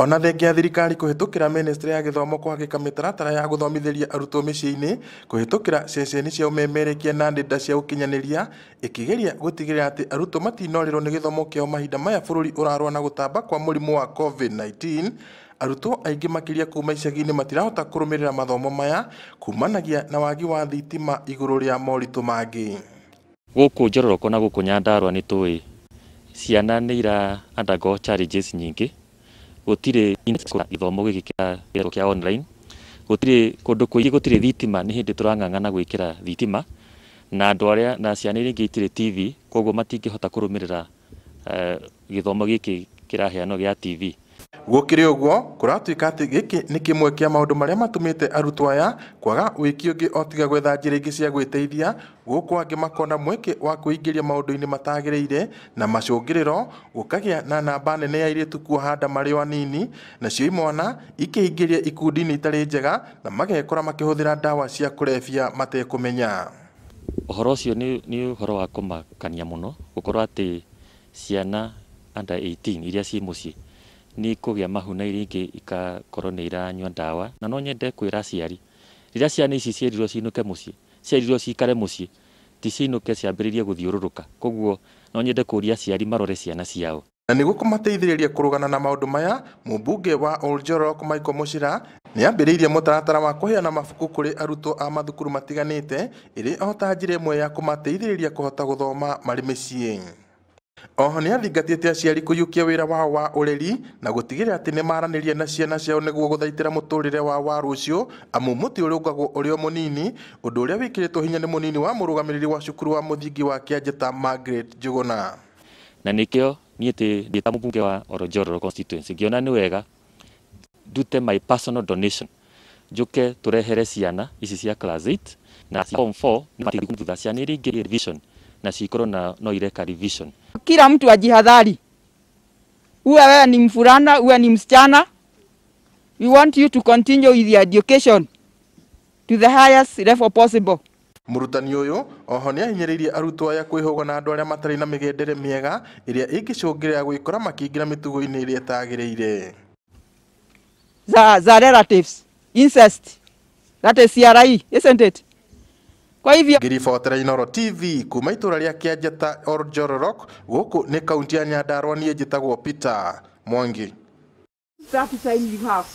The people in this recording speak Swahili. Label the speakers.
Speaker 1: Ona thengia thirikari kuhitukira ministry ya githomo kwagika mitaratara ya guthomithiria arutwo micii-ini kuhitukira ceceni cia umemerekia na ndenda cia ukinyaniria ikigeria gutigirira ati arutwo matinorirwo ni githomo kiao mahinda maya bururi urarwa na gutamba kwa murimu wa COVID-19. Arutwo aingi makiria kuma icagi-ini matirahota kurumirira mathomo maya kumanagia na wagi wa thitima iguru ria moritu mangi.
Speaker 2: Guku Njororoko na guku Nyandarua ni tui ciana ni ira undergo challenges nyingi. Gutire ithomo giki kia online, gutire kundu kuingi gutire thitima, ni hindi turang'ang'ana gwikira thitima na andu aria na ciana iria ingi itire TV, koguo matingihota kurumirira githomo giki kiraheanwo gia TV.
Speaker 1: Gukiri uguo kuratuika ati giki ni kimwe kia maundu maria matumite arutwo aya kwaga wiki ungi otiga gwetha njira ingi cia gwiteithia, guku angi makona mweke wa kuingiria maundu-ini matagiriire na macungiriro gukagia na namba nene ya airitu kuhanda mari anini, nacio imwana ikiingiria ikundi-ini itari njega na magekora makihuthira ndawa cia kulevya matekumenya.
Speaker 2: Uhoro ucio ni uhoro wa kumakania muno gukorwo ati ciana under 18 iria ci mucii ni kugia mahuna iria ingi ikakorwo ni iranyua ndawa, na no nyende kwira aciari riria ciana ici cierirwo ciinuke mucii, cierirwo cikare mucii, ti ciinuke ciambiririe guthiururuka. Koguo no nyende kuria aciari marore ciana ciao.
Speaker 1: Na niguo kumateithiriria kurugana na maundu maya, mubunge wa Oljororok Michael Muchira ni ambiriirie mutaratara wa kuheana mabuku kuri arutwo a mathukuru matiganite iri ota njira imwe ya kumateithiriria kuhota guthoma mari micii. Oho ni athingatite aciari kuyukia wira wao wa ureri na gutigirira ati ni maraniria na ciana ciao niguo guthaitira muturire wa rucio, amu muti urungagwo urio munini, undu uria wikiritwo hinya ni munini wa murugamiriri wa cukuru wa muthingi wa Kianjata Margaret Njuguna.
Speaker 2: Na nikio niete ndita mubunge wa Oljororok constituency ngiona ni wega ndute my personal donation njuke turehere ciana ici cia class 8 na form 4 ni matigithutha ciana iria ingi revision na cikoro na no ireka revision.
Speaker 3: Kila mtu ajihadhari, uwe wewe ni mvulana, uwe ni msichana, we want you to continue with your education to the highest level possible.
Speaker 1: Murutani uyu oho ni ahinyiririe arutwo aya kwihuga na andu aria matari na migendere miega iria ingicungirira gwikora makiingira mitugo-ini iria itagiriire.
Speaker 3: The relatives, incest, that is CRI, isn't it? Kwa hivyo
Speaker 1: Ngiribotera Inooro TV kuma itura ria Kianjata Oljororok, guku ni kaunti ya Nyandarua, nie njitagwo Peter Mwangi.
Speaker 3: that time you have